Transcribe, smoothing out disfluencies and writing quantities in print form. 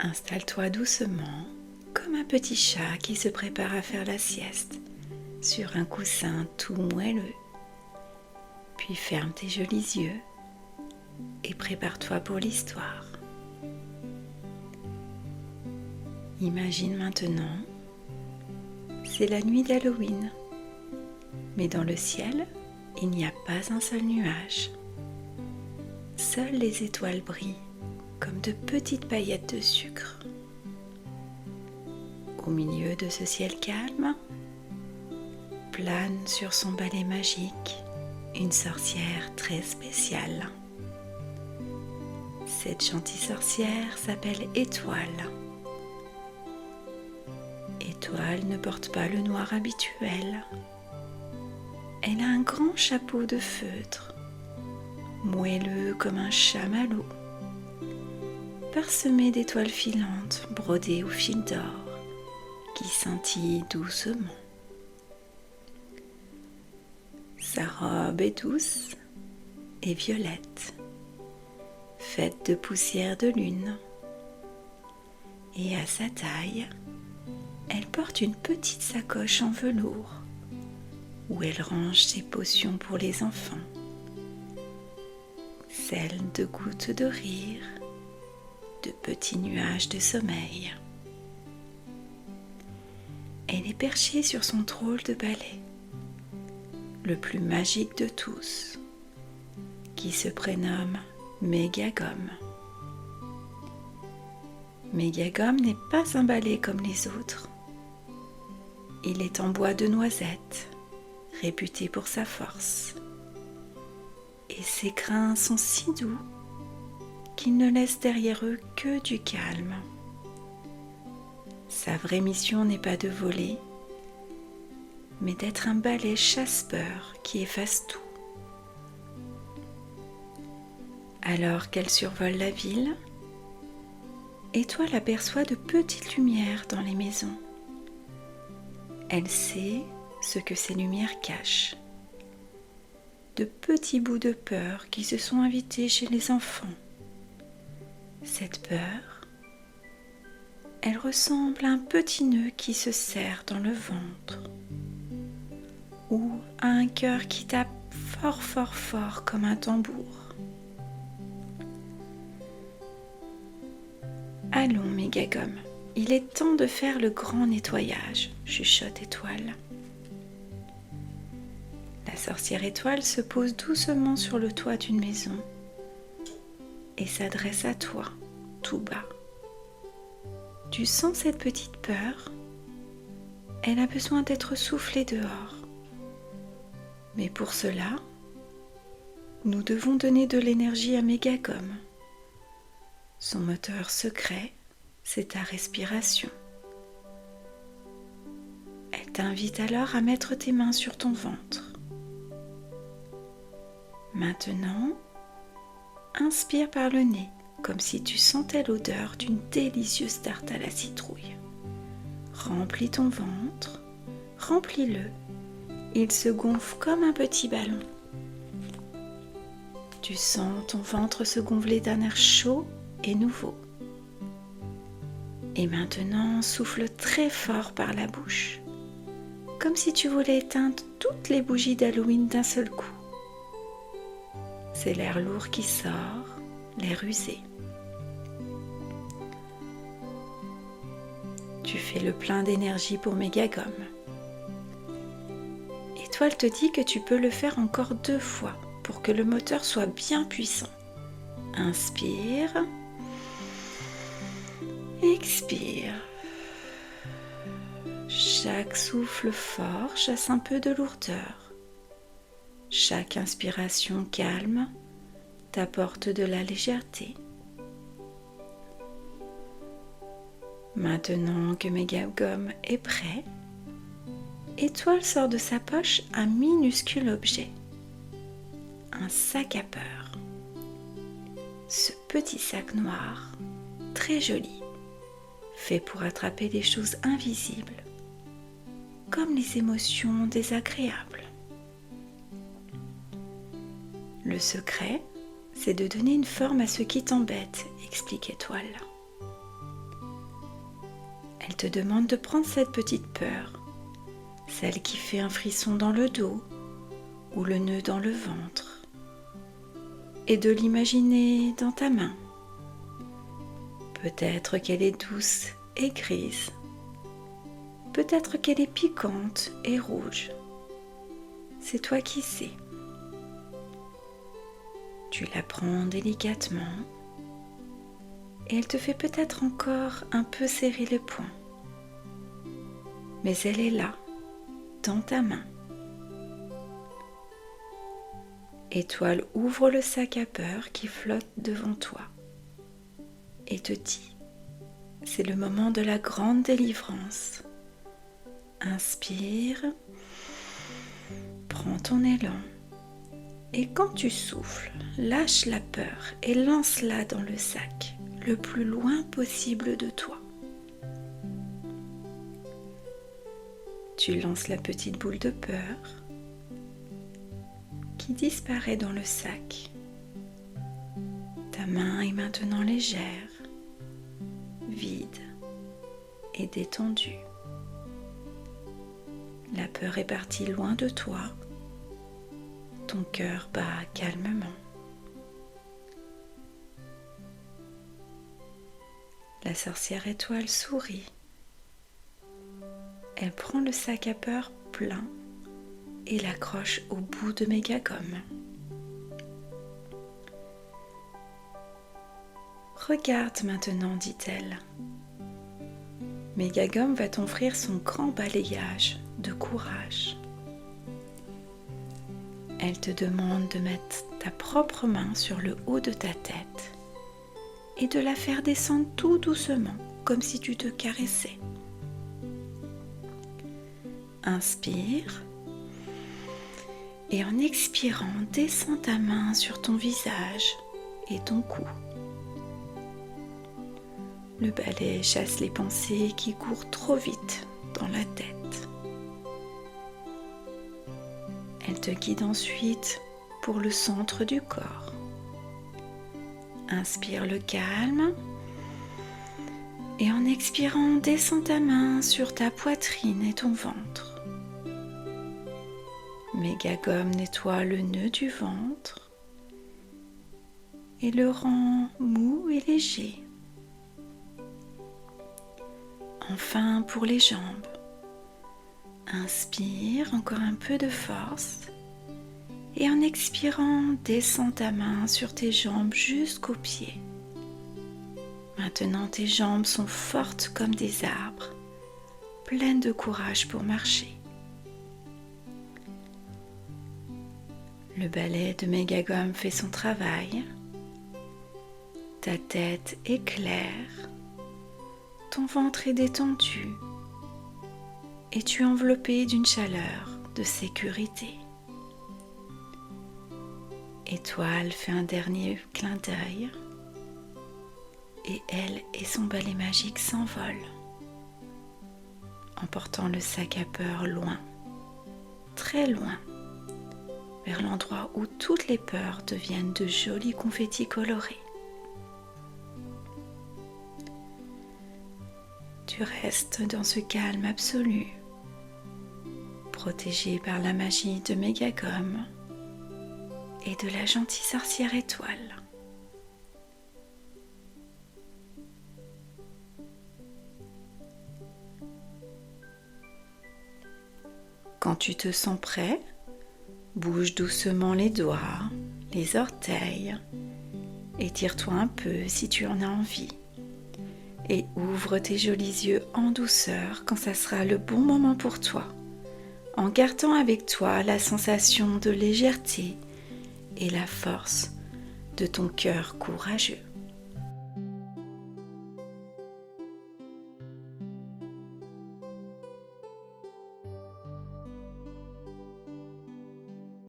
Installe-toi doucement, comme un petit chat qui se prépare à faire la sieste, sur un coussin tout moelleux. Puis ferme tes jolis yeux et prépare-toi pour l'histoire. Imagine maintenant, c'est la nuit d'Halloween, mais dans le ciel, il n'y a pas un seul nuage. Seules les étoiles brillent comme de petites paillettes de sucre. Au milieu de ce ciel calme, plane sur son balai magique une sorcière très spéciale. Cette gentille sorcière s'appelle Étoile. Étoile ne porte pas le noir habituel. Elle a un grand chapeau de feutre, moelleux comme un chamallow, parsemé d'étoiles filantes brodées au fil d'or qui scintillent doucement. Sa robe est douce et violette, faite de poussière de lune. Et à sa taille, elle porte une petite sacoche en velours où elle range ses potions pour les enfants, celles de gouttes de rire, de petits nuages de sommeil. Elle est perchée sur son drôle de balai, le plus magique de tous, qui se prénomme Mégagome. Mégagome n'est pas un balai comme les autres. Il est en bois de noisette, réputé pour sa force. Et ses grains sont si doux qu'ils ne laissent derrière eux que du calme. Sa vraie mission n'est pas de voler, mais d'être un balai chassepeur qui efface tout. Alors qu'elle survole la ville, Étoile aperçoit de petites lumières dans les maisons. Elle sait ce que ces lumières cachent. De petits bouts de peur qui se sont invités chez les enfants. Cette peur, elle ressemble à un petit nœud qui se serre dans le ventre, ou à un cœur qui tape fort fort fort comme un tambour. Allons, Mégagome, il est temps de faire le grand nettoyage, chuchote Étoile. La sorcière Étoile se pose doucement sur le toit d'une maison et s'adresse à toi, tout bas. Tu sens cette petite peur? Elle a besoin d'être soufflée dehors. Mais pour cela, nous devons donner de l'énergie à Mégagome. Son moteur secret, c'est ta respiration. Elle t'invite alors à mettre tes mains sur ton ventre. Maintenant, inspire par le nez, comme si tu sentais l'odeur d'une délicieuse tarte à la citrouille. Remplis ton ventre, remplis-le. Il se gonfle comme un petit ballon. Tu sens ton ventre se gonfler d'un air chaud et nouveau. Et maintenant, souffle très fort par la bouche, comme si tu voulais éteindre toutes les bougies d'Halloween d'un seul coup. C'est l'air lourd qui sort, l'air usé. Tu fais le plein d'énergie pour Mégagome. Étoile te dit que tu peux le faire encore 2 fois pour que le moteur soit bien puissant. Inspire. Expire. Chaque souffle fort chasse un peu de lourdeur. Chaque inspiration calme t'apporte de la légèreté. Maintenant que Mégagome est prêt, Étoile sort de sa poche un minuscule objet, un sac à peur. Ce petit sac noir, très joli, fait pour attraper des choses invisibles, comme les émotions désagréables. Le secret, c'est de donner une forme à ce qui t'embête, explique Étoile. Elle te demande de prendre cette petite peur, celle qui fait un frisson dans le dos ou le nœud dans le ventre, et de l'imaginer dans ta main. Peut-être qu'elle est douce et grise, peut-être qu'elle est piquante et rouge. C'est toi qui sais. Tu la prends délicatement et elle te fait peut-être encore un peu serrer les poings. Mais elle est là, dans ta main. Étoile ouvre le sac à peur qui flotte devant toi et te dit, c'est le moment de la grande délivrance. Inspire, prends ton élan et quand tu souffles, lâche la peur et lance-la dans le sac, le plus loin possible de toi. Tu lances la petite boule de peur qui disparaît dans le sac. Ta main est maintenant légère, vide et détendue. La peur est partie loin de toi. Ton cœur bat calmement. La sorcière étoile sourit. Elle prend le sac à peur plein et l'accroche au bout de Mégagomme. Regarde maintenant, dit-elle. Mégagomme va t'offrir son grand balayage de courage. Elle te demande de mettre ta propre main sur le haut de ta tête et de la faire descendre tout doucement, comme si tu te caressais. Inspire et en expirant, descends ta main sur ton visage et ton cou. Le balai chasse les pensées qui courent trop vite dans la tête. Elle te guide ensuite pour le centre du corps. Inspire le calme et en expirant, descends ta main sur ta poitrine et ton ventre. Mégagomme nettoie le nœud du ventre et le rend mou et léger. Enfin, pour les jambes, inspire encore un peu de force et en expirant, descends ta main sur tes jambes jusqu'aux pieds. Maintenant, tes jambes sont fortes comme des arbres, pleines de courage pour marcher. Le balai de Mégagomme fait son travail. Ta tête est claire, ton ventre est détendu et tu es enveloppé d'une chaleur de sécurité. Étoile fait un dernier clin d'œil et elle et son balai magique s'envolent, emportant le sac à peur loin, très loin, vers l'endroit où toutes les peurs deviennent de jolis confettis colorés. Tu restes dans ce calme absolu, protégé par la magie de Mégagomme et de la gentille sorcière étoile. Quand tu te sens prêt, bouge doucement les doigts, les orteils, étire-toi un peu si tu en as envie et ouvre tes jolis yeux en douceur quand ça sera le bon moment pour toi, en gardant avec toi la sensation de légèreté et la force de ton cœur courageux.